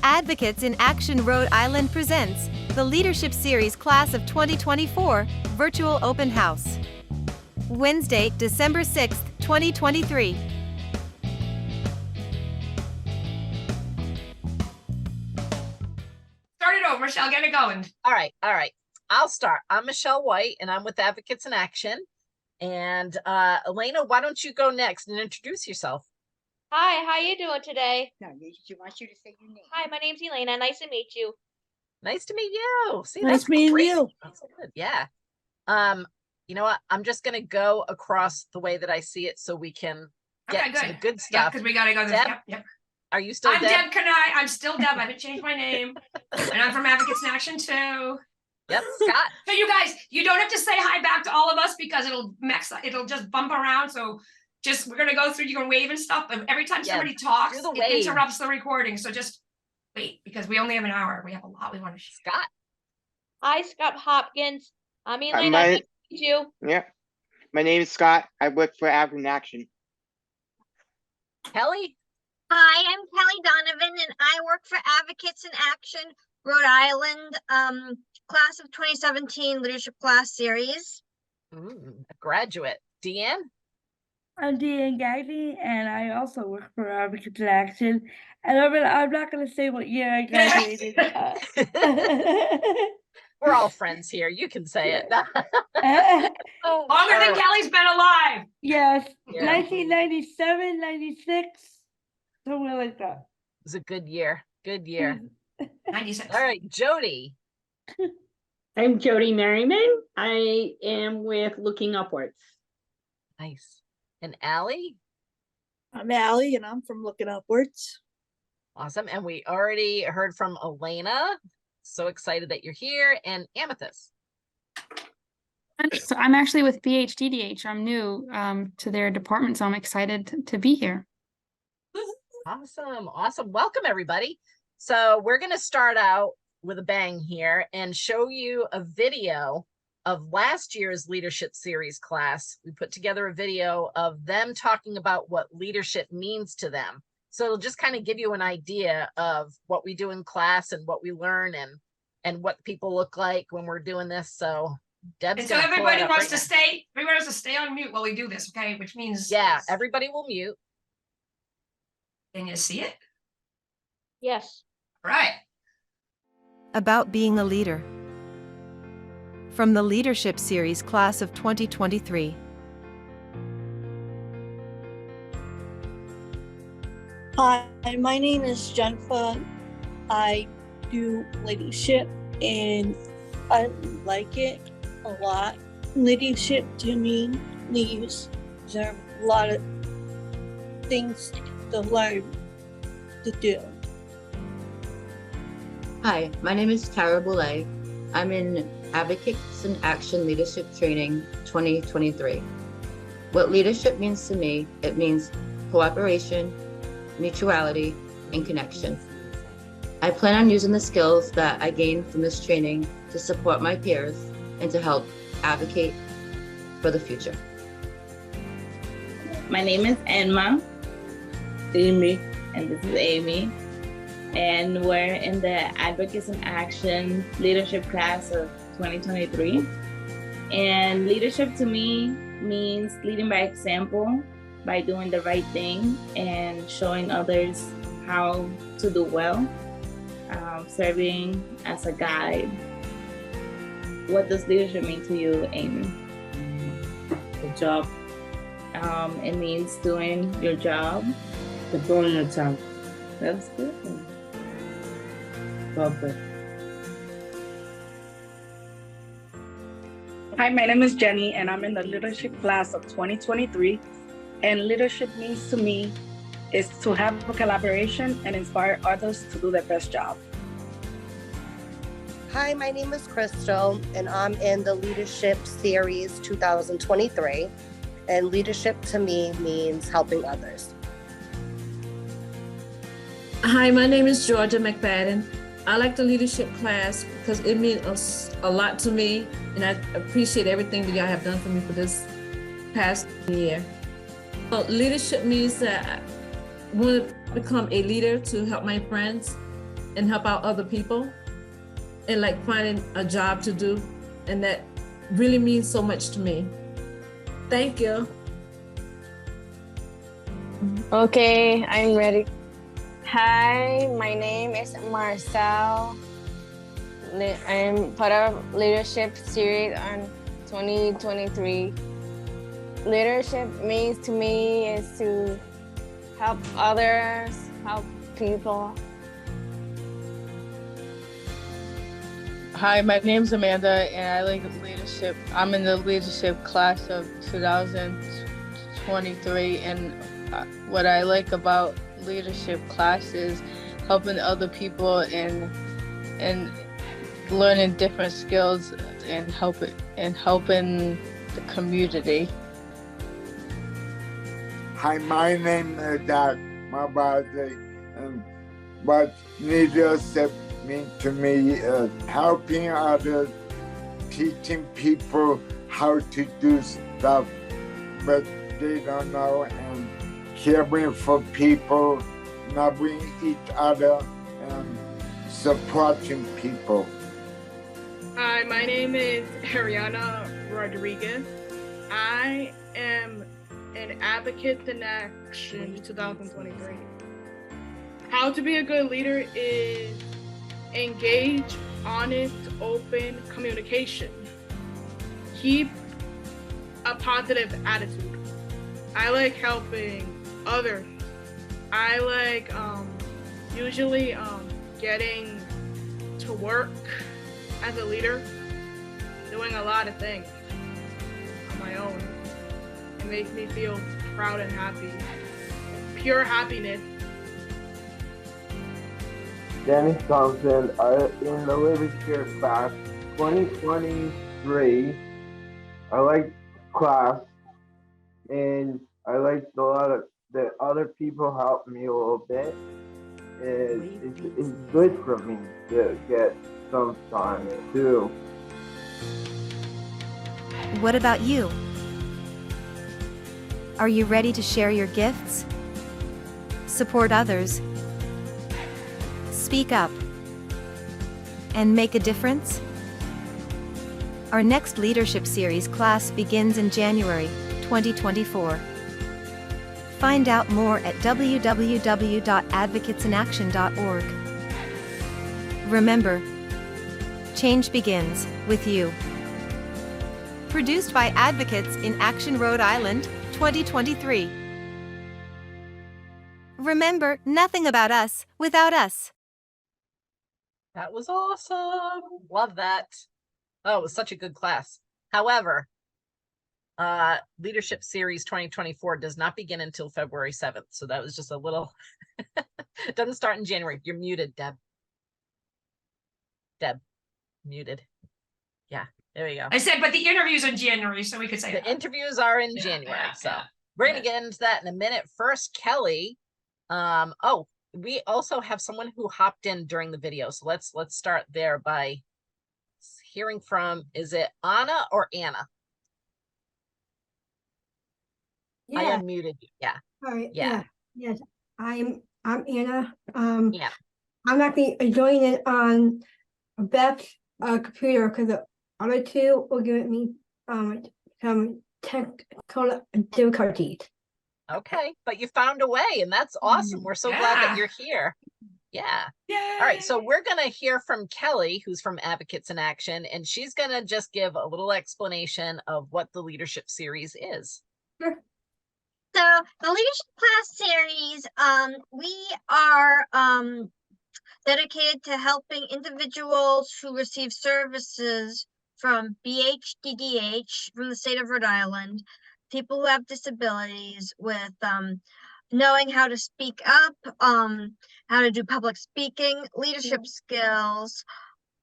Advocates in Action Rhode Island presents the Leadership Series Class of 2024 Virtual Open House. Wednesday, December 6th, 2023. Start it over, Michelle, get it going. All right. I'll start. I'm Michelle White, and I'm with Advocates in Action. And Elena, why don't you go next and introduce yourself? Hi, how you doing today? No, she wants you to say your name. Hi, my name's Elena. Nice to meet you. Nice to meet you. See, Nice that's meeting great. you. That's good. Yeah. You know what? I'm just gonna go across the way that I see it so we can get to the good Yeah, stuff. because we gotta go. Deb? Yep. Are you still I'm Deb? Deb Kanai. I'm still Deb. I haven't changed my name. And I'm from Advocates in Action too. Yep, Scott. So you guys, you don't have to say hi back to all of us because it'll just bump around. So we're gonna go through, you can wave and stuff, but every time somebody talks, do the it wave. interrupts the recording. So just wait, because we only have an hour. We have a lot we want to share. Scott. Hi, Scott Hopkins. I'm Elena. my- Nice to meet you. Yeah. My name is Scott. I work for Advocates in Action. Kelly. Hi, I'm Kelly Donovan, and I work for Advocates in Action Rhode Island, class of 2017 Leadership Class Series. A graduate. Deanne. I'm Deanne Gagne, and I also work for Advocates in Action. And I'm not going to say what year I graduated. We're all friends here. You can say it. Longer than Kelly's been alive. Yes, Yeah. 1997, 96, somewhere like that. It was a good year. Good year. 96. All right, Jody. I'm Jody Merriman. I am with Looking Upwards. Nice. And Allie. I'm Allie, and I'm from Looking Upwards. Awesome. And we already heard from Elena. So excited that you're here. And Amethyst. So I'm actually with BHDDH. I'm new to their department, so I'm excited to be here. Awesome. Welcome, everybody. So we're going to start out with a bang here and show you a video of last year's leadership series class. We put together a video of them talking about what leadership means to them. So it'll just kind of give you an idea of what we do in class and what we learn and what people look like when we're doing this. So Deb's And so gonna pull everybody it up wants right to now. stay. Everybody wants to stay on mute while we do this, okay? Which means Yeah, everybody will mute. Can you see it? Yes. Right. About being a leader. From the Leadership Series Class of 2023. Hi, my name is Jennifer. I do leadership, and I like it a lot. Leadership to me means there are a lot of things to learn to do. Hi, my name is Tara Boulay. I'm in Advocates in Action Leadership Training 2023. What leadership means to me, it means cooperation, mutuality, and connection. I plan on using the skills that I gained from this training to support my peers and to help advocate for the future. My name is Enma, Amy, and this is Amy. And we're in the Advocates in Action Leadership Class of 2023. And leadership to me means leading by example, by doing the right thing and showing others how to do well, serving as a guide. What does leadership mean to you, Amy? Good job. It means doing your job. Doing your job. That's good. Perfect. Hi, my name is Jenny, and I'm in the leadership class of 2023. And leadership means to me is to have a collaboration and inspire others to do their best job. Hi, my name is Crystal, and I'm in the Leadership Series 2023. And leadership to me means helping others. Hi, my name is Georgia McFadden. I like the leadership class because it means a lot to me, and I appreciate everything that y'all have done for me for this past year. Well, leadership means that I want to become a leader to help my friends and help out other people and like finding a job to do. And that really means so much to me. Thank you. Okay, I'm ready. Hi, my name is Marcel. I'm part of Leadership Series on 2023. Leadership means to me is to help others, help people. Hi, my name's Amanda, and I like leadership. I'm in the leadership class of 2023, and what I like about leadership class is helping other people and learning different skills and helping the community. Hi, my name is Doc Mabadi, and what leadership means to me is helping others, teaching people how to do stuff that they don't know, and caring for people, loving each other, and supporting people. Hi, my name is Ariana Rodriguez. I am an Advocates in Action 2023. How to be a good leader is engage, honest, open communication. Keep a positive attitude. I like helping others. I like usually getting to work as a leader, doing a lot of things on my own. It makes me feel proud and happy. Pure happiness. Danny Thompson, in the leadership class 2023. I like class, and I liked a lot of the other people helped me a little bit. It's good for me to get some time too. What about you? Are you ready to share your gifts? Support others? Speak up? And make a difference? Our next leadership series class begins in January 2024. Find out more at www.advocatesinaction.org. Remember, change begins with you. Produced by Advocates in Action Rhode Island, 2023. Remember, nothing about us without us. That was awesome. Love that. Oh, it was such a good class. However, Leadership Series 2024 does not begin until February 7th. So that was just a little, it doesn't start in January. You're muted, Deb. Deb, muted. Yeah, there we go. I said, but the interviews in January, so we could say the interviews are in January. So we're going to get into that in a minute. First, Kelly. Oh, we also have someone who hopped in during the video. So let's start there by hearing from, is it Anna or Anna? Yeah. I unmuted you. Yeah. All right. Yeah. Yes. I'm Anna. Yeah. I'm actually joining it on Beth's computer because the other two will give me some technical difficulties. Okay, but you found a way, and that's awesome. We're so glad that you're here. Yeah. All right, so we're going to hear from Kelly, who's from Advocates in Action, and she's going to just give a little explanation of what the leadership series is. Sure. So the leadership class series, we are dedicated to helping individuals who receive services from BHDDH from the state of Rhode Island, people who have disabilities with knowing how to speak up, how to do public speaking, leadership skills,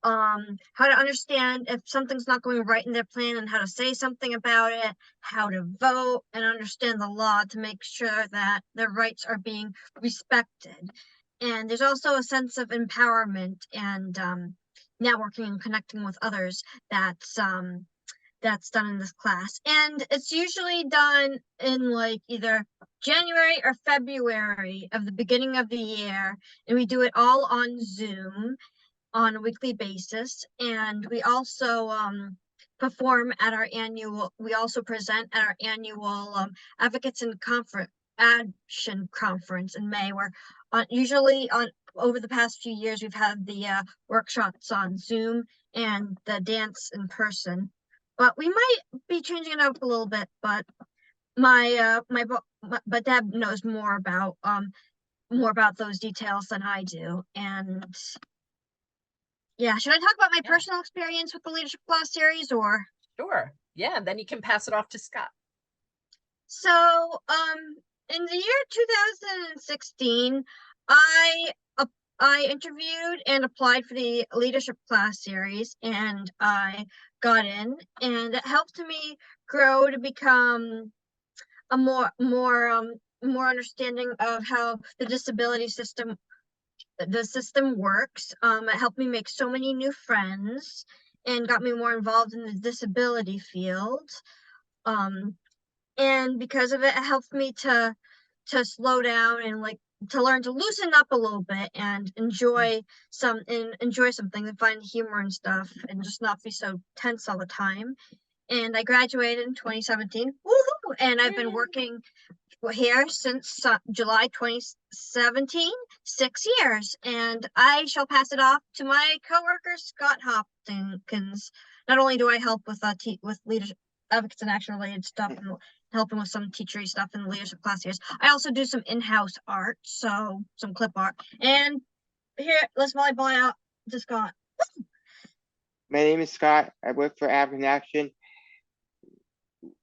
how to understand if something's not going right in their plan and how to say something about it, how to vote and understand the law to make sure that their rights are being respected. And there's also a sense of empowerment and networking and connecting with others that's that's done in this class. And it's usually done in like either January or February of the beginning of the year. And we do it all on Zoom on a weekly basis. And we also perform at our annual, we also present at our annual Advocates in Action Conference in May, where usually over the past few years, we've had the workshops on Zoom and the dance in person. But we might be changing it up a little bit, but but Deb knows more about those details than I do. And yeah, should I talk about my personal experience with the leadership class series, or? Sure. Yeah, and then you can pass it off to Scott. So, in the year 2016, I interviewed and applied for the leadership class series, and I got in, and it helped me grow to become a more understanding of how the system works. It helped me make so many new friends and got me more involved in the disability field. And because of it, it helped me to slow down and like to learn to loosen up a little bit and enjoy something and find humor and stuff and just not be so tense all the time. And I graduated in 2017. Woohoo! And I've been working here since July 2017, 6 years. And I shall pass it off to my coworker, Scott Hopkins. Not only do I help with leadership, advocates and action related stuff and helping with some teachery stuff in the leadership class series, I also do some in-house art, so some clip art. And here, let's volleyball out to Scott. My name is Scott. I work for African Action.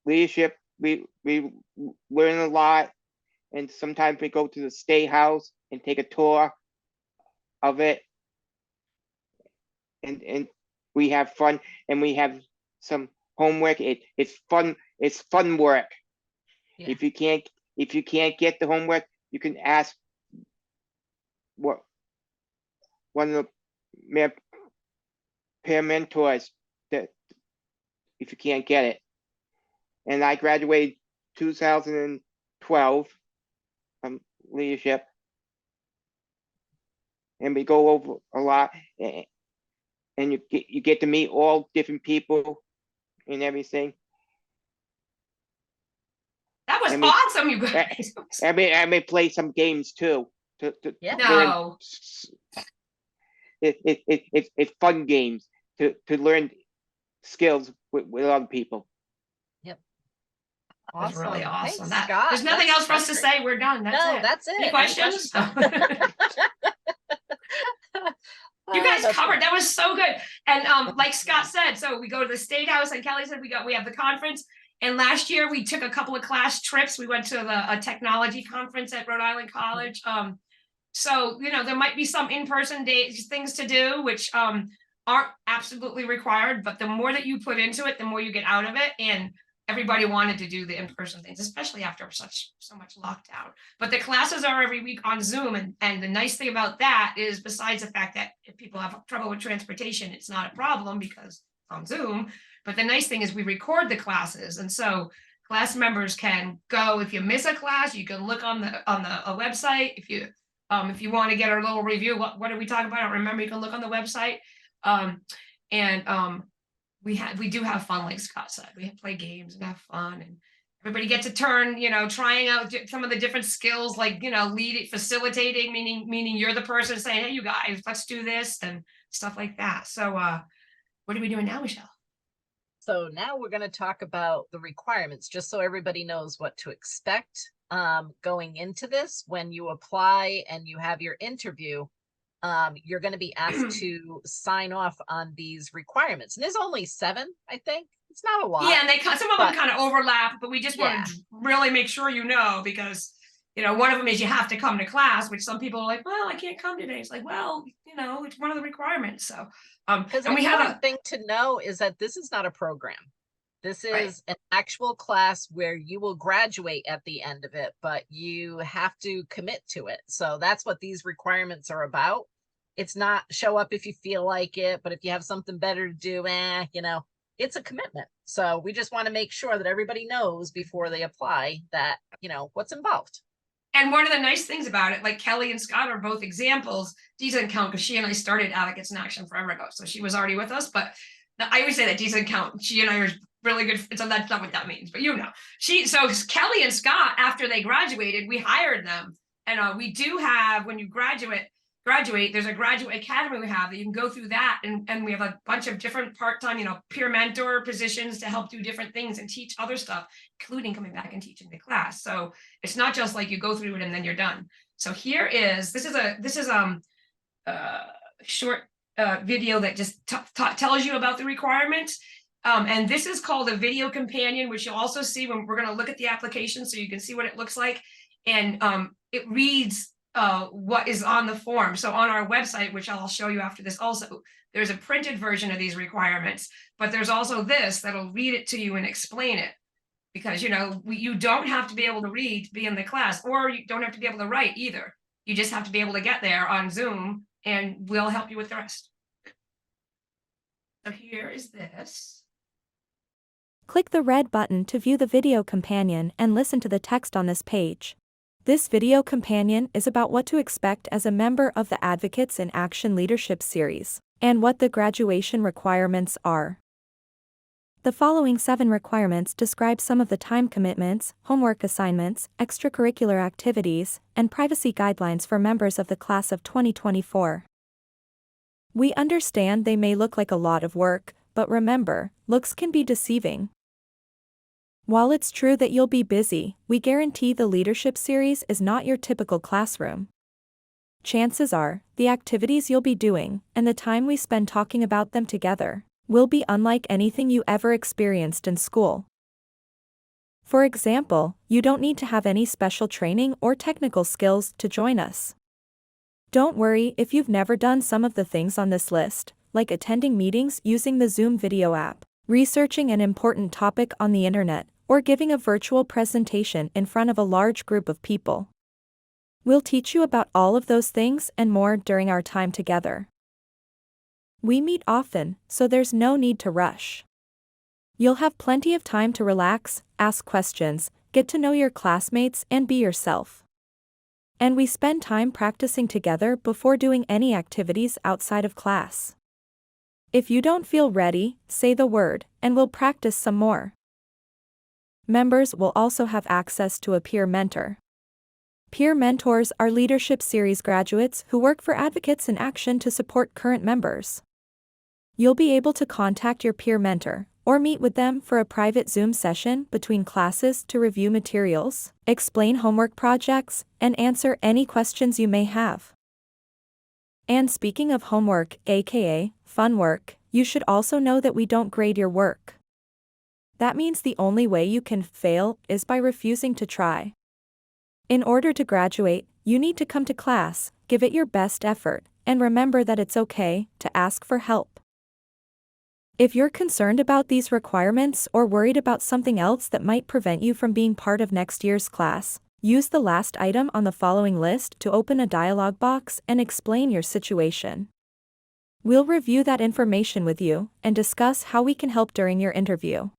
Leadership, we learn a lot, and sometimes we go to the State House and take a tour of it, and we have fun, and we have some homework. It's fun. It's fun work. Yeah. If you can't get the homework, you can ask one of the peer mentors that if you can't get it. And I graduated 2012 from leadership, and we go over a lot, and you get to meet all different people and everything. That was awesome, you guys. I may play some games too. No. It's fun games to learn skills with other people. Yep. That's really awesome. Thanks, Scott. There's nothing else for us to say. We're done. That's it. Any questions? You guys covered. That was so good. And like Scott said, so we go to the State House, and Kelly said we have the conference. And last year we took a couple of class trips. We went to a technology conference at Rhode Island College. So there might be some in-person things to do, which aren't absolutely required. But the more that you put into it, the more you get out of it. And everybody wanted to do the in-person things, especially after so much lockdown. But the classes are every week on Zoom. And the nice thing about that is, besides the fact that if people have trouble with transportation, it's not a problem because on Zoom. But the nice thing is we record the classes. And so class members can go, if you miss a class, you can look on the website. If you want to get a little review, what did we talk about? I don't remember. You can look on the website. We do have fun, like Scott said. We play games and have fun, and everybody gets a turn, trying out some of the different skills, like, facilitating, meaning you're the person saying, hey, you guys, let's do this and stuff like that. So what are we doing now, Michelle? So now we're going to talk about the requirements, just so everybody knows what to expect going into this. When you apply and you have your interview, you're going to be asked to sign off on these requirements. And there's only 7, I think. It's not a lot. Yeah, and some of them kind of overlap, but we just want to really make sure because one of them is you have to come to class, which some people are like, well, I can't come today. It's like, well, it's one of the requirements. So, and we have a thing to know is that this is not a program. This is an actual class where you will graduate at the end of it, but you have to commit to it. So that's what these requirements are about. It's not show up if you feel like it, but if you have something better to do, it's a commitment. So we just want to make sure that everybody knows before they apply that, you know, what's involved. And one of the nice things about it, like Kelly and Scott are both examples. Dee doesn't count because she and I started Advocates in Action forever ago. So she was already with us, but I always say that Dee doesn't count. She and I are really good. So that's not what that means, but you know, so Kelly and Scott, after they graduated, we hired them. And we do have, when you graduate, there's a graduate academy we have that you can go through that. And we have a bunch of different part-time, you know, peer mentor positions to help do different things and teach other stuff, including coming back and teaching the class. So it's not just like you go through it and then you're done. So here is, this is a short video that just tells you about the requirements. And this is called a video companion, which you'll also see when we're going to look at the application so you can see what it looks like. And it reads what is on the form. So on our website, which I'll show you after this also, there's a printed version of these requirements, but there's also this that'll read it to you and explain it. Because, you know, you don't have to be able to read to be in the class, or you don't have to be able to write either. You just have to be able to get there on Zoom and we'll help you with the rest. So here is this. Click the red button to view the video companion and listen to the text on this page. This video companion is about what to expect as a member of the Advocates in Action Leadership Series, and what the graduation requirements are. The following 7 requirements describe some of the time commitments, homework assignments, extracurricular activities, and privacy guidelines for members of the class of 2024. We understand they may look like a lot of work, but remember, looks can be deceiving. While it's true that you'll be busy, we guarantee the Leadership Series is not your typical classroom. Chances are, the activities you'll be doing, and the time we spend talking about them together, will be unlike anything you ever experienced in school. For example, you don't need to have any special training or technical skills to join us. Don't worry if you've never done some of the things on this list, like attending meetings using the Zoom video app, researching an important topic on the internet, or giving a virtual presentation in front of a large group of people. We'll teach you about all of those things and more during our time together. We meet often, so there's no need to rush. You'll have plenty of time to relax, ask questions, get to know your classmates, and be yourself. And we spend time practicing together before doing any activities outside of class. If you don't feel ready, say the word, and we'll practice some more. Members will also have access to a peer mentor. Peer mentors are Leadership Series graduates who work for Advocates in Action to support current members. You'll be able to contact your peer mentor, or meet with them for a private Zoom session between classes to review materials, explain homework projects, and answer any questions you may have. And speaking of homework, aka fun work, you should also know that we don't grade your work. That means the only way you can fail is by refusing to try. In order to graduate, you need to come to class, give it your best effort, and remember that it's okay to ask for help. If you're concerned about these requirements or worried about something else that might prevent you from being part of next year's class, use the last item on the following list to open a dialog box and explain your situation. We'll review that information with you and discuss how we can help during your interview.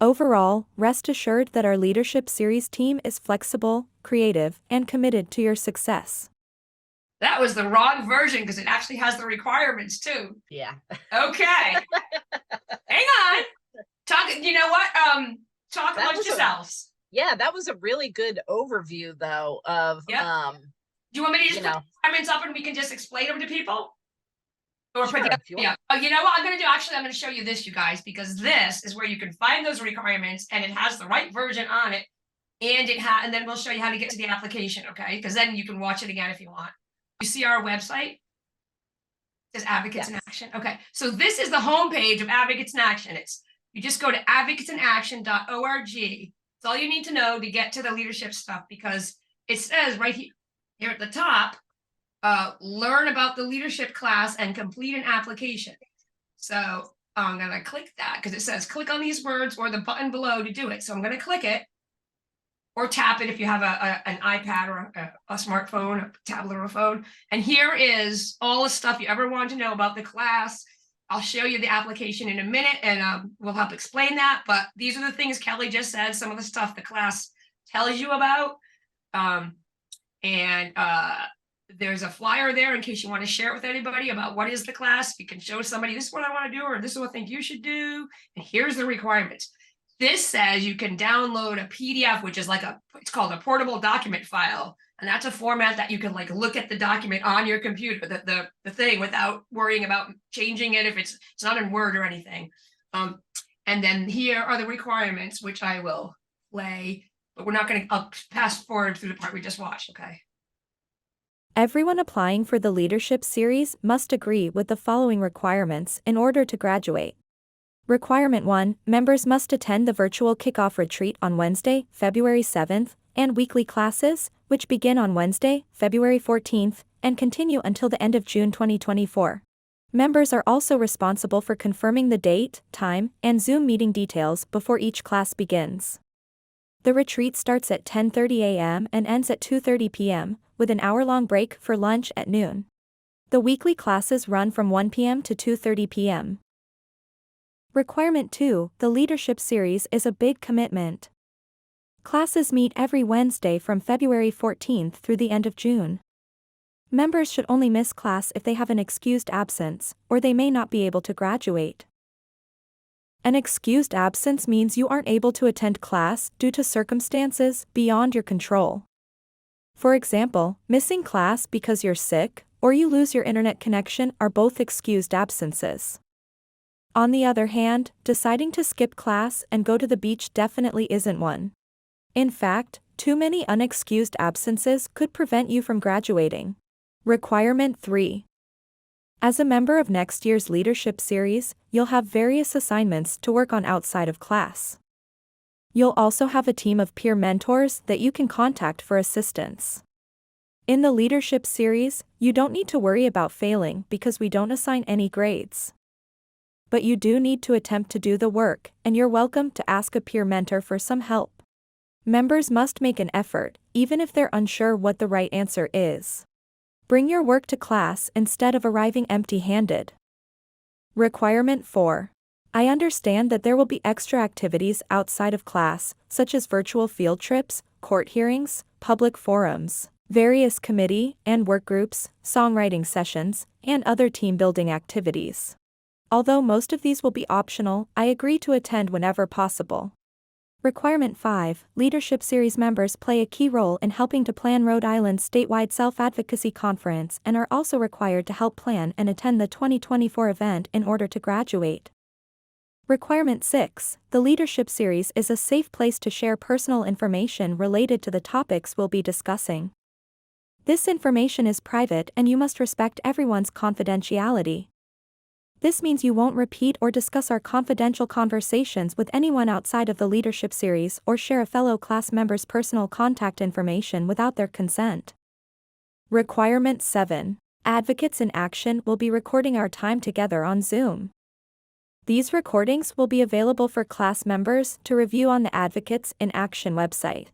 Overall, rest assured that our Leadership Series team is flexible, creative, and committed to your success. That was the wrong version because it actually has the requirements too. Yeah. Okay. Hang on. Talk, you know what? Talk amongst yourselves. Yeah, that was a really good overview though of do you want me to just put the requirements up and we can just explain them to people? Or Sure, put the, if you want. yeah. Oh, you know what I'm gonna do? Actually, I'm gonna show you this, you guys, because this is where you can find those requirements and it has the right version on it. And then we'll show you how to get to the application, okay? Because then you can watch it again if you want. You see our website? It says Advocates in Action. Okay, so this is the homepage of Advocates in Action. You just go to advocatesinaction.org. It's all you need to know to get to the leadership stuff, because it says right here at the top, learn about the leadership class and complete an application. So I'm gonna click that because it says click on these words or the button below to do it. So I'm gonna click it or tap it if you have an iPad or a smartphone, a tablet or a phone. And here is all the stuff you ever want to know about the class, I'll show you the application in a minute and we'll help explain that. But these are the things Kelly just said, some of the stuff the class tells you about. There's a flyer there in case you want to share it with anybody about what is the class. You can show somebody, this is what I want to do, or this is what I think you should do. And here's the requirements. This says you can download a PDF, which is like it's called a portable document file. And that's a format that you can like look at the document on your computer, the thing, without worrying about changing it if it's not in Word or anything. And then here are the requirements, which I will play, but we're not going to, I'll pass forward through the part we just watched, okay? Everyone applying for the Leadership Series must agree with the following requirements in order to graduate. Requirement 1, members must attend the virtual kickoff retreat on Wednesday, February 7th, and weekly classes, which begin on Wednesday, February 14th, and continue until the end of June 2024. Members are also responsible for confirming the date, time, and Zoom meeting details before each class begins. The retreat starts at 10:30 a.m. and ends at 2:30 p.m., with an hour-long break for lunch at noon. The weekly classes run from 1 p.m. to 2:30 p.m. Requirement 2, the Leadership Series is a big commitment. Classes meet every Wednesday from February 14th through the end of June. Members should only miss class if they have an excused absence, or they may not be able to graduate. An excused absence means you aren't able to attend class due to circumstances beyond your control. For example, missing class because you're sick, or you lose your internet connection are both excused absences. On the other hand, deciding to skip class and go to the beach definitely isn't one. In fact, too many unexcused absences could prevent you from graduating. Requirement 3. As a member of next year's Leadership Series, you'll have various assignments to work on outside of class. You'll also have a team of peer mentors that you can contact for assistance. In the Leadership Series, you don't need to worry about failing because we don't assign any grades. But you do need to attempt to do the work, and you're welcome to ask a peer mentor for some help. Members must make an effort, even if they're unsure what the right answer is. Bring your work to class instead of arriving empty-handed. Requirement 4. I understand that there will be extra activities outside of class, such as virtual field trips, court hearings, public forums, various committee and work groups, songwriting sessions, and other team-building activities. Although most of these will be optional, I agree to attend whenever possible. Requirement 5. Leadership Series members play a key role in helping to plan Rhode Island's statewide self-advocacy conference and are also required to help plan and attend the 2024 event in order to graduate. Requirement 6. The Leadership Series is a safe place to share personal information related to the topics we'll be discussing. This information is private and you must respect everyone's confidentiality. This means you won't repeat or discuss our confidential conversations with anyone outside of the Leadership Series or share a fellow class member's personal contact information without their consent. Requirement 7. Advocates in Action will be recording our time together on Zoom. These recordings will be available for class members to review on the Advocates in Action website.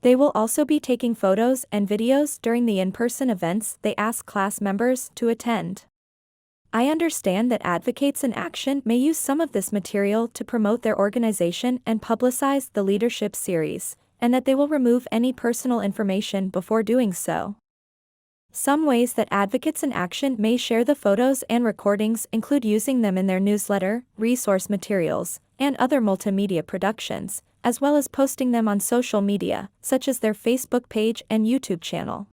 They will also be taking photos and videos during the in-person events they ask class members to attend. I understand that Advocates in Action may use some of this material to promote their organization and publicize the Leadership Series, and that they will remove any personal information before doing so. Some ways that Advocates in Action may share the photos and recordings include using them in their newsletter, resource materials, and other multimedia productions, as well as posting them on social media, such as their Facebook page and YouTube channel.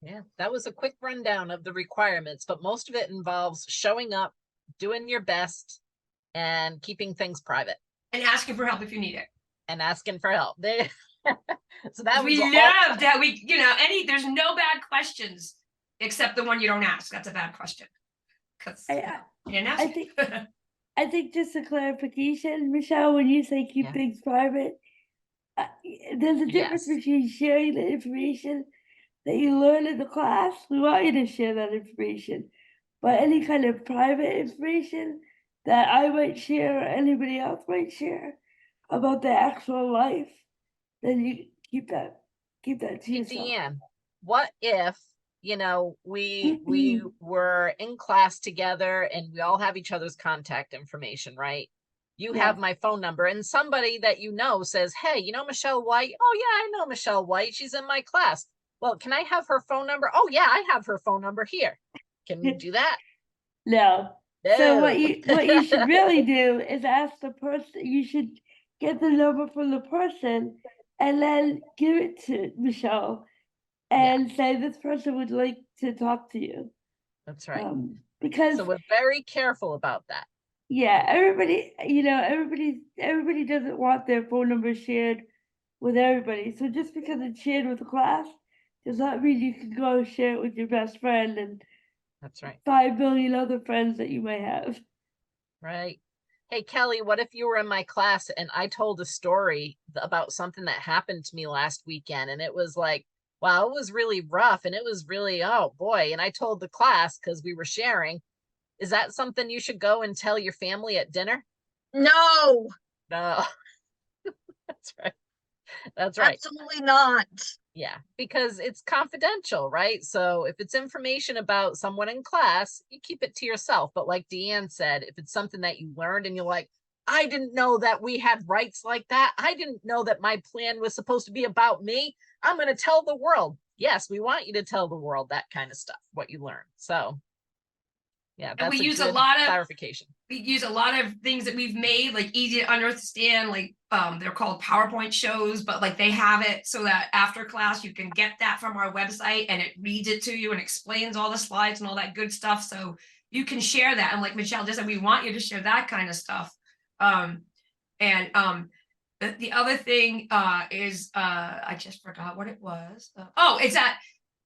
Yeah, that was a quick rundown of the requirements, but most of it involves showing up, doing your best, and keeping things private. And asking for help if you need it. And asking for help. So that we was love that there's no bad questions except the one you don't ask. That's a bad question. Because you didn't ask it. I think just a clarification, Michelle, when you say keep things private, there's a difference between sharing the information that you learn in the class. We want you to share that information, but any kind of private information that I might share or anybody else might share about their actual life, then you keep that to yourself. Deanne, what if you know, we were in class together and we all have each other's contact information, right? You have my phone number, and somebody that you know says, hey, you know Michelle White? Oh yeah, I know Michelle White. She's in my class. Well, can I have her phone number? Oh yeah, I have her phone number here. Can you do that? No. So what No. you should really do is ask the person, you should get the number from the person and then give it to Michelle and say this person would like to talk to you. That's right. Because So we're very careful about that. yeah, everybody, you know, everybody doesn't want their phone number shared with everybody. So just because it's shared with the class does not mean you can go share it with your best friend and That's right. 5 billion other friends that you may have. Right. Hey, Kelly, what if you were in my class and I told a story about something that happened to me last weekend? And it was like, wow, it was really rough. And it was really, oh boy. And I told the class because we were sharing. Is that something you should go and tell your family at dinner? No, No. That's right. That's right. absolutely not. Yeah, because it's confidential, right? So if it's information about someone in class, you keep it to yourself. But like Deanne said, if it's something that you learned and you're like, I didn't know that we had rights like that. I didn't know that my plan was supposed to be about me. I'm going to tell the world. Yes, we want you to tell the world that kind of stuff, what you learned. So yeah, And that's we use a good lot of clarification. We use a lot of things that we've made like easy to understand, like they're called PowerPoint shows, but like they have it so that after class you can get that from our website and it reads it to you and explains all the slides and all that good stuff. So you can share that. And like Michelle just said, we want you to share that kind of stuff. The other thing is I just forgot what it was. It's that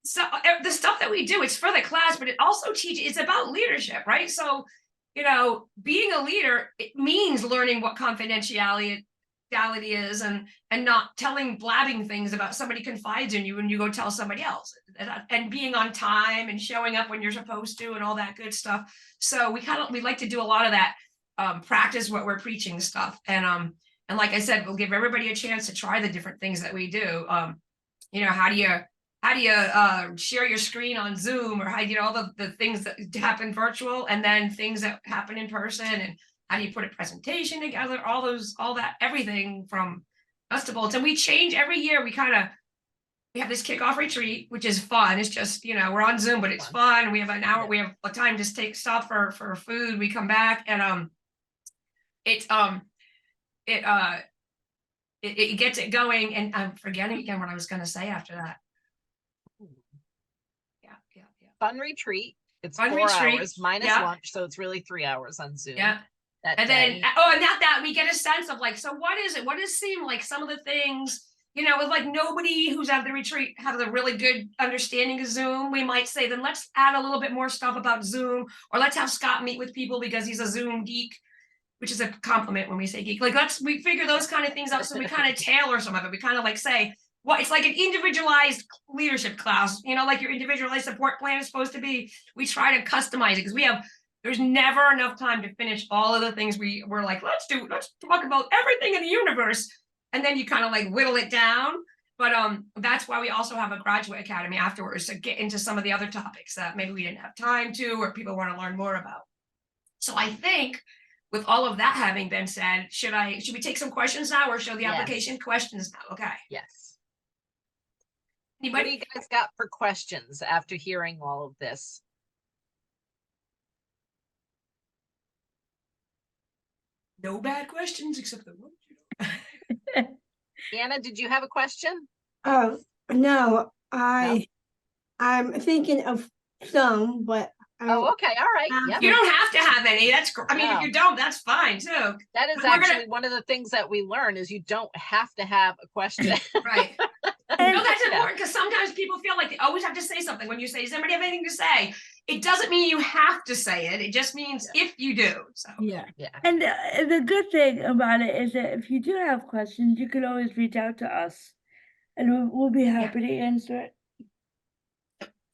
so the stuff that we do, it's for the class, but it also teaches, it's about leadership, right? So, you know, being a leader, it means learning what confidentiality is and not blabbing things about somebody confides in you and you go tell somebody else, and being on time and showing up when you're supposed to and all that good stuff. So we like to do a lot of that, practice what we're preaching stuff. And like I said, we'll give everybody a chance to try the different things that we do. You know, how do you share your screen on Zoom, or how do you know all the things that happen virtual and then things that happen in person, and how do you put a presentation together, everything from festivals. And we change every year. We have this kickoff retreat, which is fun. It's just, you know, we're on Zoom, but it's fun. We have an hour, we have a time to stop for food. We come back and it gets it going. And I'm forgetting again what I was going to say after that. Fun retreat. It's Fun 4 retreat, hours minus yeah. lunch, so it's really 3 hours on Zoom. Yeah. And then, and not that we get a sense of like, so what is it? What does seem like some of the things, you know, with like nobody who's at the retreat have a really good understanding of Zoom. We might say, then let's add a little bit more stuff about Zoom, or let's have Scott meet with people because he's a Zoom geek, which is a compliment when we say geek. Like we figure those kind of things out. So we kind of tailor some of it. We kind of like say, well, it's like an individualized leadership class, you know, like your individualized support plan is supposed to be. We try to customize it because there's never enough time to finish all of the things we're like, let's talk about everything in the universe. And then you kind of like whittle it down. But that's why we also have a graduate academy afterwards to get into some of the other topics that maybe we didn't have time to, or people want to learn more about. So I think with all of that having been said, should we take some questions now, or show the application questions now? Okay. Yes. Anybody? What do you guys got for questions after hearing all of this? No bad questions except the one. Anna, did you have a question? No, I'm thinking of some, but Oh, okay, all right. Yep. You don't have to have any. That's I mean, if you don't, that's fine too. That is actually one of the things that we learn is you don't have to have a question. Right. No, that's important because sometimes people feel like they always have to say something. When you say, does anybody have anything to say? It doesn't mean you have to say it. It just means if you do. So yeah. And the good thing about it is that if you do have questions, you can always reach out to us and we'll be happy to answer it.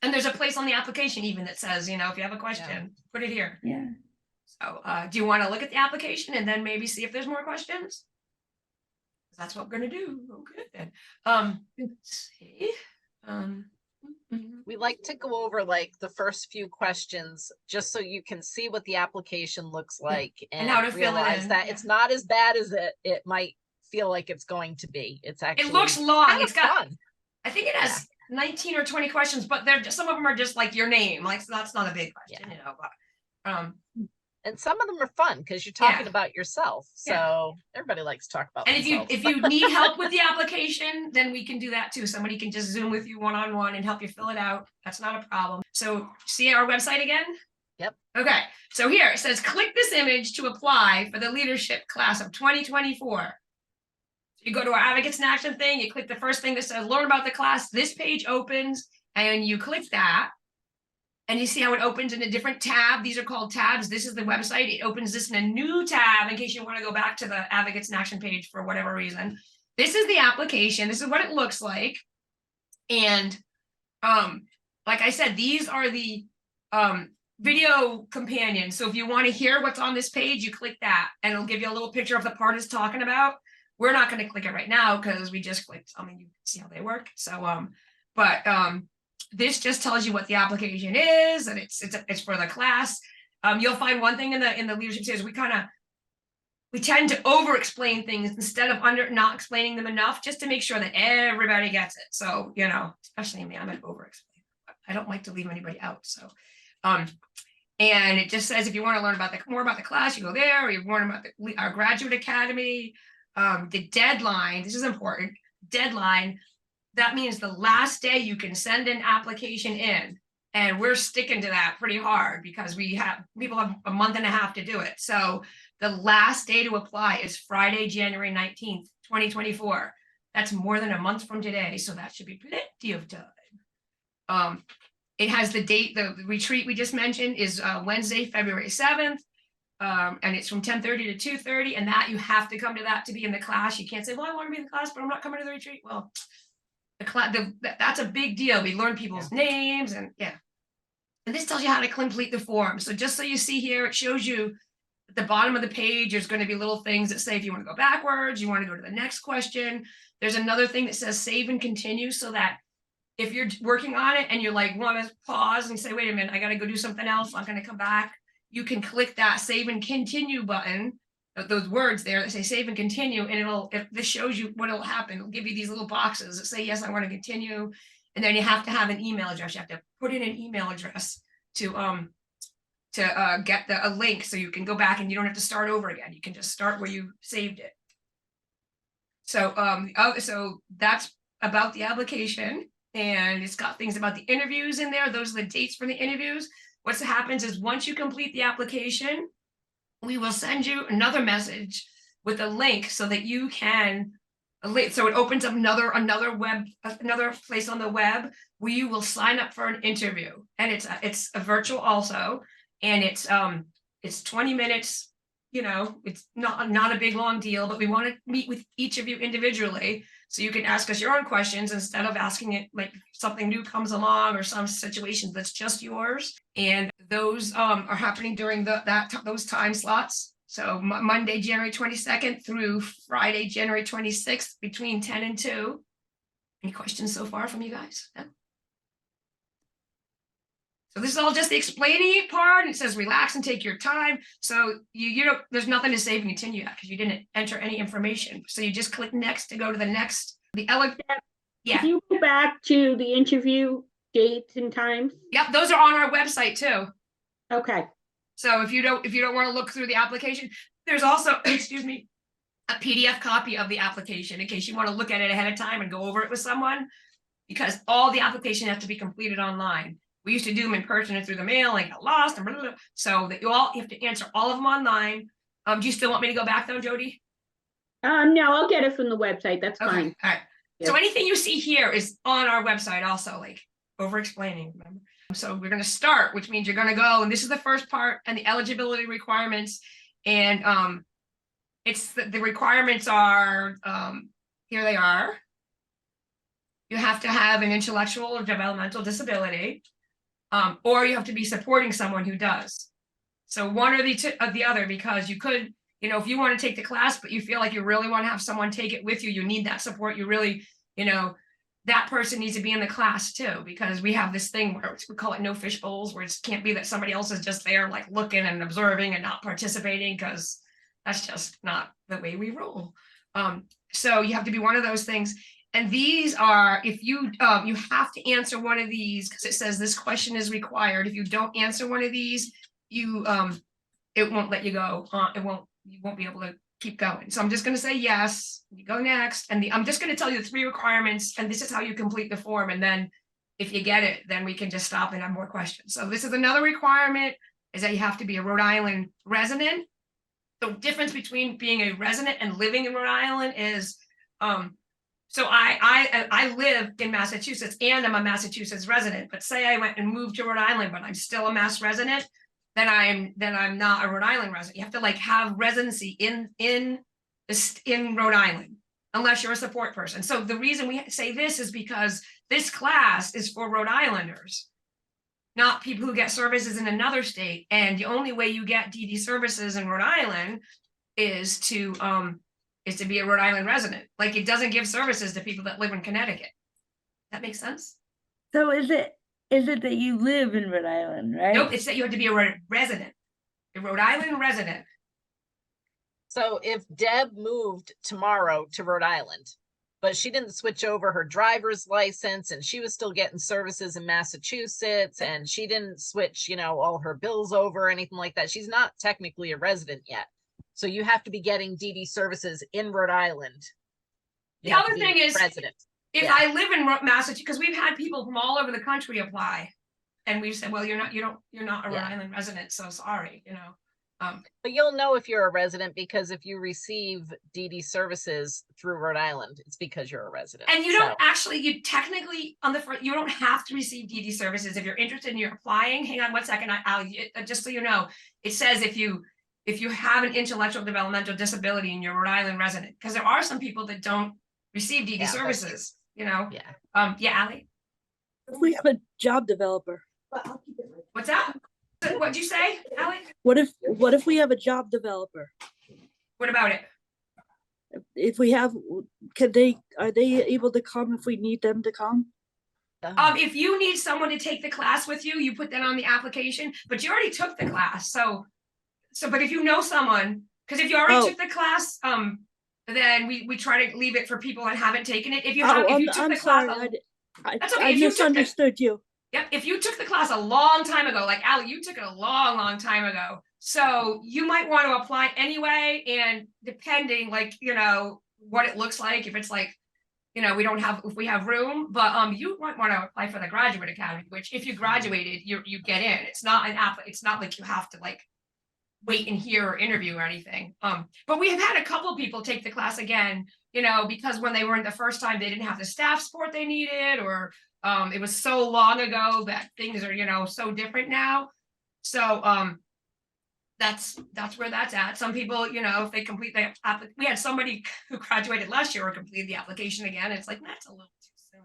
And there's a place on the application even that says, you know, if you have a question, put it here. Yeah. So do you want to look at the application and then maybe see if there's more questions? That's what we're going to do. Okay then. Let's see. We like to go over like the first few questions just so you can see what the application looks like And how to fill it realize in, that yeah. it's not as bad as it might feel like it's going to be. It's actually It looks long. kind of It's got, fun. I think it has 19 or 20 questions, but some of them are just like your name. Like, so that's not a big question, you know, but, and some of them are fun because you're talking about yourself. So everybody likes to talk about and themselves. if you need help with the application, then we can do that too. Somebody can just Zoom with you one-on-one and help you fill it out. That's not a problem. So see our website again? Yep. Okay, so here it says, click this image to apply for the leadership class of 2024. You go to our Advocates in Action thing, you click the first thing that says learn about the class. This page opens and you click that. And you see how it opens in a different tab. These are called tabs. This is the website. It opens this in a new tab in case you want to go back to the Advocates in Action page for whatever reason. This is the application. This is what it looks like. And like I said, these are the video companions. So if you want to hear what's on this page, you click that and it'll give you a little picture of the part it's talking about. We're not going to click it right now because we just clicked. I mean, you can see how they work. So this just tells you what the application is, and it's for the class. You'll find one thing in the leadership series, we tend to over explain things instead of not explaining them enough, just to make sure that everybody gets it. So, you know, especially me, I'm an over explainer. I don't like to leave anybody out. So and it just says if you want to learn about more about the class, you go there, or you want about our graduate academy, the deadline. This is important. Deadline. That means the last day you can send an application in, and we're sticking to that pretty hard because people have a month and a half to do it. So the last day to apply is Friday, January 19th, 2024. That's more than a month from today. So that should be plenty of time. It has the date, the retreat we just mentioned is Wednesday, February 7th. And it's from 10:30 to 2:30, and that you have to come to that to be in the class. You can't say, well, I want to be in the class, but I'm not coming to the retreat. Well, that's a big deal. We learn people's names and and this tells you how to complete the form. So just so you see here, it shows you at the bottom of the page, there's going to be little things that say if you want to go backwards, you want to go to the next question. There's another thing that says save and continue, so that if you're working on it and you're like want to pause and say, wait a minute, I got to go do something else, I'm going to come back, you can click that save and continue button, those words there that say save and continue, and this shows you what will happen. It'll give you these little boxes that say, yes, I want to continue. And then you have to have an email address. You have to put in an email address to get a link so you can go back and you don't have to start over again. You can just start where you saved it. So so that's about the application, and it's got things about the interviews in there. Those are the dates for the interviews. What happens is once you complete the application, we will send you another message with a link so that you can, so it opens up another place on the web where you will sign up for an interview. And it's a virtual also, and it's 20 minutes, you know, it's not a big long deal, but we want to meet with each of you individually so you can ask us your own questions instead of asking it like something new comes along or some situation that's just yours. And those are happening during those time slots. So Monday, January 22nd through Friday, January 26th between 10 and 2. Any questions so far from you guys? No? So this is all just the explaining part, and it says relax and take your time. So you don't, there's nothing to save and continue yet because you didn't enter any information. So you just click next to go to the next. If you go back to the interview dates and times. Yep, those are on our website too. Okay. So if you don't want to look through the application, there's also, excuse me, a PDF copy of the application in case you want to look at it ahead of time and go over it with someone, because all the application has to be completed online. We used to do them in person and through the mail and got lost and blah, blah, blah. So that you have to answer all of them online. Do you still want me to go back though, Jody? No, I'll get it from the website. That's fine. All right. Yep. So anything you see here is on our website also, like over explaining, remember? So we're going to start, which means you're going to go, and this is the first part, and the eligibility requirements. And it's the requirements are, here they are. You have to have an intellectual or developmental disability, or you have to be supporting someone who does. So one or the other, because you could, you know, if you want to take the class, but you feel like you really want to have someone take it with you, you need that support. You really, you know, that person needs to be in the class too, because we have this thing where we call it no fish bowls, where it can't be that somebody else is just there like looking and observing and not participating, because that's just not the way we roll. So you have to be one of those things. And these are, if you you have to answer one of these, because it says this question is required. If you don't answer one of these, you it won't let you go. You won't be able to keep going. So I'm just going to say yes. You go next, and I'm just going to tell you the 3 requirements, and this is how you complete the form. And then if you get it, then we can just stop and have more questions. So this is another requirement, is that you have to be a Rhode Island resident. The difference between being a resident and living in Rhode Island is, so I live in Massachusetts and I'm a Massachusetts resident, but say I went and moved to Rhode Island, but I'm still a Mass resident, then I'm not a Rhode Island resident. You have to like have residency in Rhode Island, unless you're a support person. So the reason we say this is because this class is for Rhode Islanders, not people who get services in another state. And the only way you get DD services in Rhode Island is to be a Rhode Island resident. Like, it doesn't give services to people that live in Connecticut. That makes sense? So is it that you live in Rhode Island, right? Nope, it's that you have to be a resident, a Rhode Island resident. So if Deb moved tomorrow to Rhode Island, but she didn't switch over her driver's license and she was still getting services in Massachusetts, and she didn't switch, you know, all her bills over or anything like that, she's not technically a resident yet. So you have to be getting DD services in Rhode Island. The other thing is, resident. If I live in Massachusetts, because we've had people from all over the country apply, and we've said, well, you're not a Rhode Island resident, so sorry, you know. But you'll know if you're a resident, because if you receive DD services through Rhode Island, it's because you're a resident. And you don't actually, you technically on the front, you don't have to receive DD services if you're interested and you're applying. Hang on one second, just so you know, it says if you have an intellectual developmental disability and you're a Rhode Island resident, because there are some people that don't receive DD services, you know. Allie. If we have a job developer. What's that? What'd you say, Allie? What if we have a job developer? What about it? If we have, are they able to come if we need them to come? If you need someone to take the class with you, you put that on the application, but you already took the class. So, but if you know someone, because if you already took the class, then we try to leave it for people that haven't taken it. If you took the class, that's okay. I misunderstood you. Yep. If you took the class a long time ago, like Allie, you took it a long, long time ago. So you might want to apply anyway. And depending, like, you know, what it looks like, if it's like, you know, if we have room, but you might want to apply for the Graduate Academy, which if you graduated, you get in. It's not it's not like you have to like wait and hear or interview or anything. But we have had a couple of people take the class again, you know, because when they were in the first time, they didn't have the staff support they needed, or it was so long ago that things are, you know, so different now. So that's where that's at. Some people, you know, if they complete the we had somebody who graduated last year or completed the application again. It's like, that's a little too soon.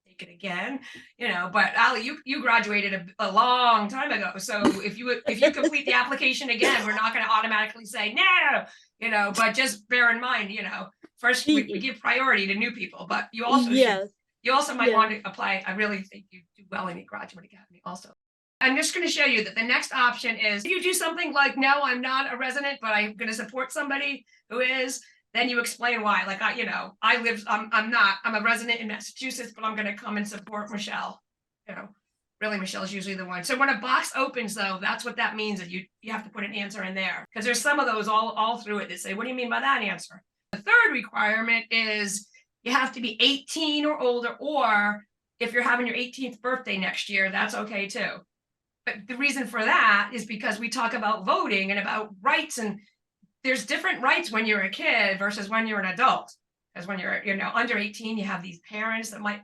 Take it again, you know. But Allie, you graduated a long time ago. So if you complete the application again, we're not going to automatically say no, you know. But just bear in mind, you know, first we give priority to new people, but you also you also might want to apply. I really think you do well in the Graduate Academy also. I'm just going to show you that the next option is, if you do something like, no, I'm not a resident, but I'm going to support somebody who is, then you explain why. Like, I'm a resident in Massachusetts, but I'm going to come and support Michelle. You know, really, Michelle's usually the one. So when a box opens, though, that's what that means, that you have to put an answer in there, because there's some of those all through it that say, what do you mean by that answer? The third requirement is you have to be 18 or older, or if you're having your 18th birthday next year, that's okay too. But the reason for that is because we talk about voting and about rights, and there's different rights when you're a kid versus when you're an adult. Because when you're, you know, under 18, you have these parents that might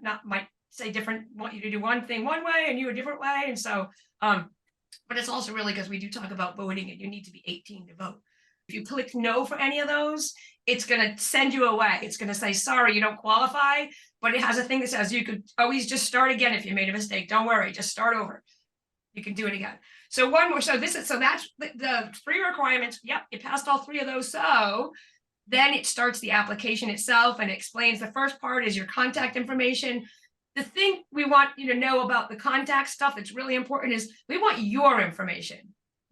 say want you to do one thing one way and you a different way. And so, but it's also really because we do talk about voting, and you need to be 18 to vote. If you click no for any of those, it's going to send you away. It's going to say, sorry, you don't qualify, but it has a thing that says you could always just start again if you made a mistake. Don't worry, just start over. You can do it again. So one more, so that's the 3 requirements. Yep, you passed all 3 of those. So Then it starts the application itself and explains the first part is your contact information. The thing we want you to know about the contact stuff that's really important is we want your information,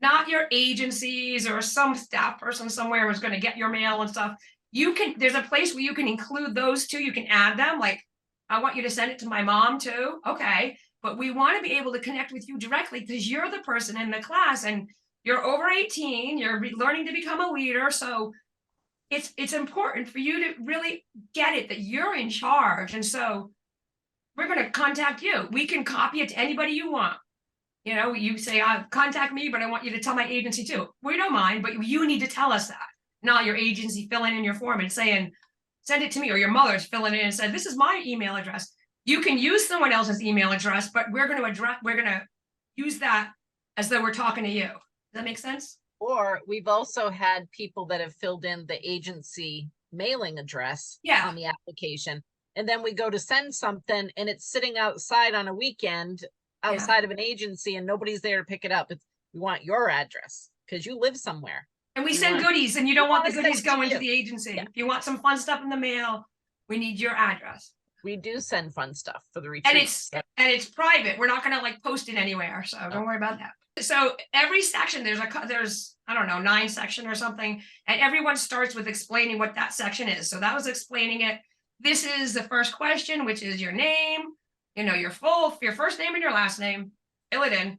not your agencies or some staff person somewhere who's going to get your mail and stuff. There's a place where you can include those too. You can add them. Like, I want you to send it to my mom too. Okay. But we want to be able to connect with you directly because you're the person in the class and you're over 18, you're learning to become a leader. So it's important for you to really get it that you're in charge. And so we're going to contact you. We can copy it to anybody you want. You know, you say, contact me, but I want you to tell my agency too. We don't mind, but you need to tell us that. Not your agency filling in your form and saying, send it to me, or your mother's filling in and said, this is my email address. You can use someone else's email address, but we're going to use that as though we're talking to you. Does that make sense? Or we've also had people that have filled in the agency mailing address on the application. And then we go to send something and it's sitting outside on a weekend outside of an agency and nobody's there to pick it up. We want your address because you live somewhere. And we send goodies and you don't want the goodies going to the agency. If you want some fun stuff in the mail, we need your address. We do send fun stuff for the retreat. And it's private. We're not going to like post it anywhere. So don't worry about that. So every section, there's I don't know, 9 sections or something. And everyone starts with explaining what that section is. So that was explaining it. This is the first question, which is your name, you know, your first name and your last name, fill it in.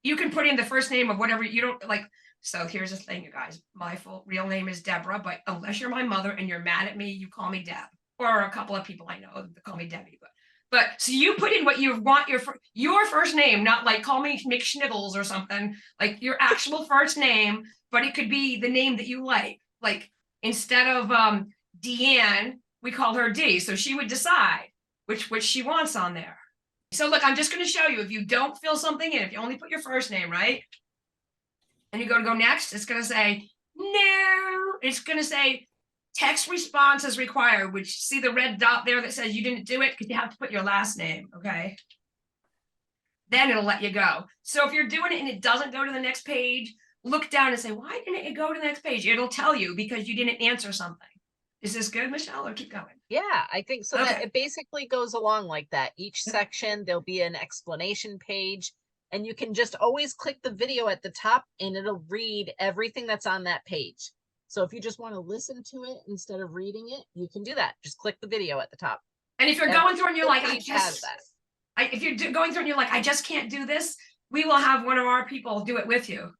You can put in the first name of whatever you don't like. So here's the thing, you guys, my real name is Deborah, but unless you're my mother and you're mad at me, you call me Deb, or a couple of people I know that call me Debbie, but so you put in what you want your first name, not like call me McSniggles or something, like your actual first name, but it could be the name that you like. Like instead of Deanne, we called her D. So she would decide which she wants on there. So look, I'm just going to show you, if you don't fill something in, if you only put your first name, right? And you go next, it's going to say, no, it's going to say, text response is required, which see the red dot there that says you didn't do it because you have to put your last name, okay? Then it'll let you go. So if you're doing it and it doesn't go to the next page, look down and say, why didn't it go to the next page? It'll tell you because you didn't answer something. Is this good, Michelle, or keep going? Yeah, I think so. That it basically goes along like that. Each section, there'll be an explanation page. And you can just always click the video at the top and it'll read everything that's on that page. So if you just want to listen to it instead of reading it, you can do that. Just click the video at the top. And if you're going through and you're like, if you're going through and you're like, I just can't do this, we will have one of our people do it with you.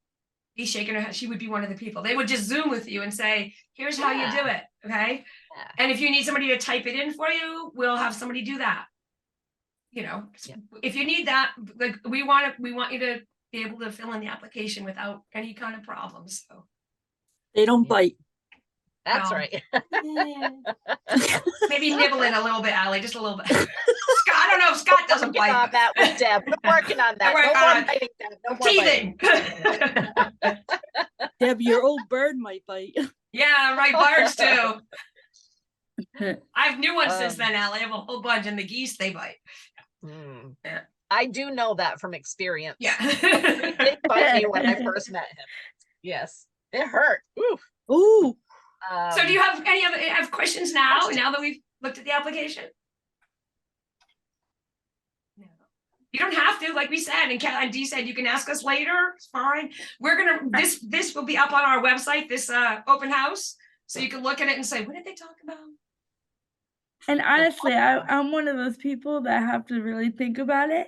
He's shaking her head. She would be one of the people. They would just Zoom with you and say, here's how you do it. Okay. Yeah. And if you need somebody to type it in for you, we'll have somebody do that. You know, if you need that, like we want you to be able to fill in the application without any kind of problems. So they don't bite. That's right. Maybe nibble in a little bit, Allie, just a little bit. Scott, I don't know if Scott doesn't bite. On that with Deb. We're working on that. No more biting, Deb. No more Teething. Deb, your old bird might bite. Yeah, right. Birds too. I have new ones since then, Allie. I have a whole bunch, and the geese, they bite. Yeah. I do know that from experience. Yeah. He did bite me when I first met him. Yes. It hurt. Ooh. Ooh. So do you have any other questions now that we've looked at the application? No. You don't have to, like we said, and Dee said you can ask us later. It's fine. We're gonna this will be up on our website, this open house. So you can look at it and say, what did they talk about? And honestly, I'm one of those people that have to really think about it,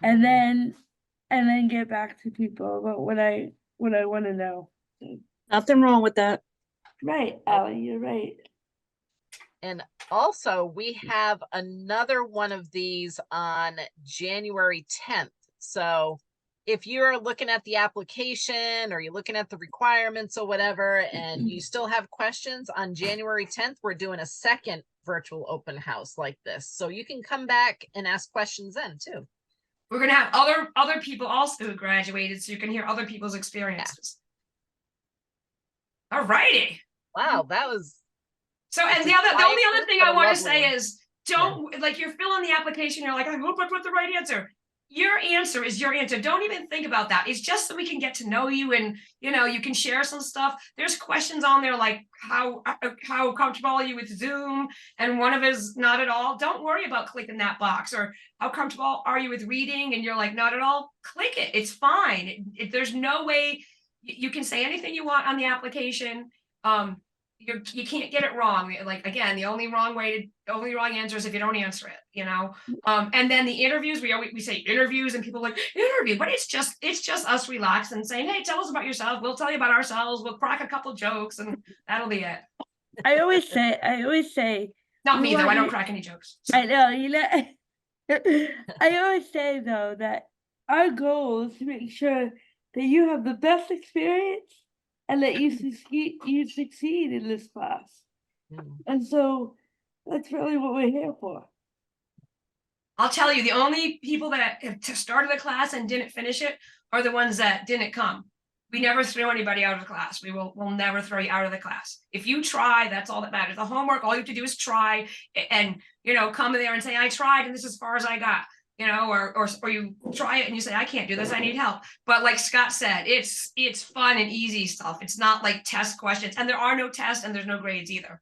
and then get back to people about what I want to know. Nothing wrong with that. Right, Allie, you're right. And also, we have another one of these on January 10th. So if you're looking at the application or you're looking at the requirements or whatever, and you still have questions, on January 10th, we're doing a second virtual open house like this. So you can come back and ask questions then too. We're going to have other people also who graduated, so you can hear other people's experiences. All righty. Wow, that was. So, and the only other thing I want to say is, don't like you're filling the application. You're like, I hope I put the right answer. your answer is your answer. Don't even think about that. It's just so we can get to know you, and you can share some stuff. There's questions on there like how comfortable are you with Zoom, and one of us not at all. Don't worry about clicking that box. Or how comfortable are you with reading, and you're like not at all. Click it. It's fine. There's no way you can say anything you want on the application. You can't get it wrong. Like, again, the only wrong answer is if you don't answer it, and then the interviews, we say interviews, and people are like interview, but it's just us relaxed and saying, hey, tell us about yourself. We'll tell you about ourselves. We'll crack a couple jokes, and that'll be it. I always say. Not me though. I don't crack any jokes. I know, I always say though that our goal is to make sure that you have the best experience and that you succeed in this class. And so that's really what we're here for. I'll tell you, the only people that have started the class and didn't finish it are the ones that didn't come. We never throw anybody out of the class. We'll never throw you out of the class. If you try, that's all that matters. The homework, all you have to do is try and, come in there and say, I tried and this is as far as I got. Or you try it and you say, I can't do this, I need help. But like Scott said, it's fun and easy stuff. It's not like test questions, and there are no tests and there's no grades either.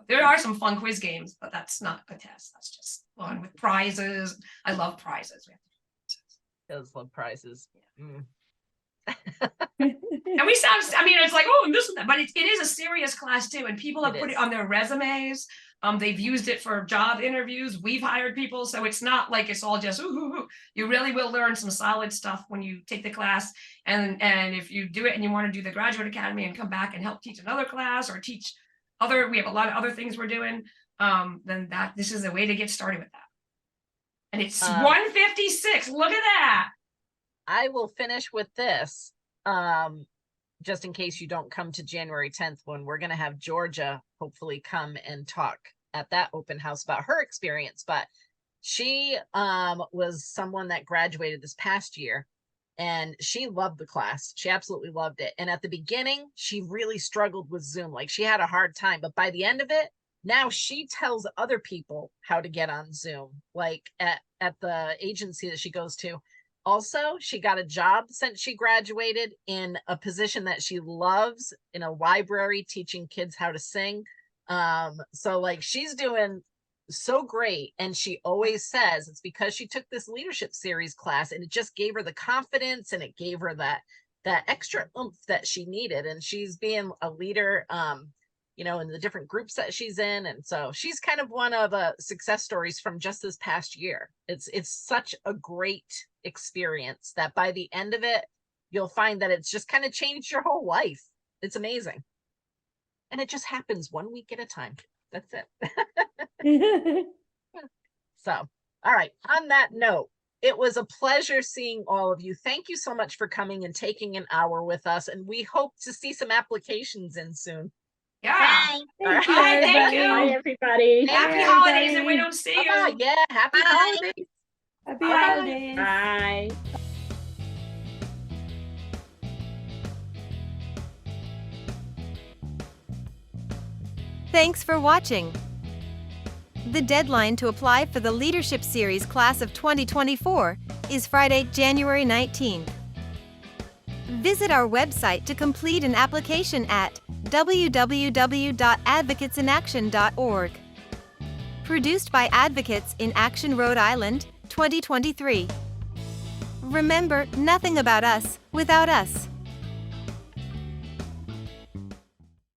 There are some fun quiz games, but that's not a test. That's just fun with prizes. I love prizes. Does love prizes. And we sound, it's like, oh, and this and that, but it is a serious class too. And people have put it on their resumes. They've used it for job interviews. We've hired people. So it's not like it's all just, ooh. You really will learn some solid stuff when you take the class. And if you do it and you want to do the Graduate Academy and come back and help teach another class or teach we have a lot of other things we're doing, then this is a way to get started with that. And it's 1:56. Look at that. I will finish with this, just in case you don't come to January 10th, when we're going to have Georgia hopefully come and talk at that open house about her experience. But she was someone that graduated this past year, and she loved the class. She absolutely loved it. And at the beginning, she really struggled with Zoom. Like, she had a hard time, but by the end of it, now she tells other people how to get on Zoom, like at the agency that she goes to. Also, she got a job since she graduated in a position that she loves in a library, teaching kids how to sing. So like, she's doing so great. And she always says it's because she took this leadership series class, and it just gave her the confidence, and it gave her that extra oomph that she needed. And she's being a leader, in the different groups that she's in. And so she's kind of one of the success stories from just this past year. It's such a great experience that by the end of it, you'll find that it's just kind of changed your whole life. It's amazing. And it just happens 1 week at a time. That's it. So, all right. On that note, it was a pleasure seeing all of you. Thank you so much for coming and taking an hour with us. And we hope to see some applications in soon. Yeah. Bye. Bye. Thank you. Bye, everybody. Happy holidays, and we don't see you. Yeah. Happy holidays. Happy holidays. Bye. Thanks for watching. The deadline to apply for the Leadership Series Class of 2024 is Friday, January 19th. Visit our website to complete an application at www.advocatesinaction.org. Produced by Advocates in Action, Rhode Island, 2023. Remember, nothing about us without us.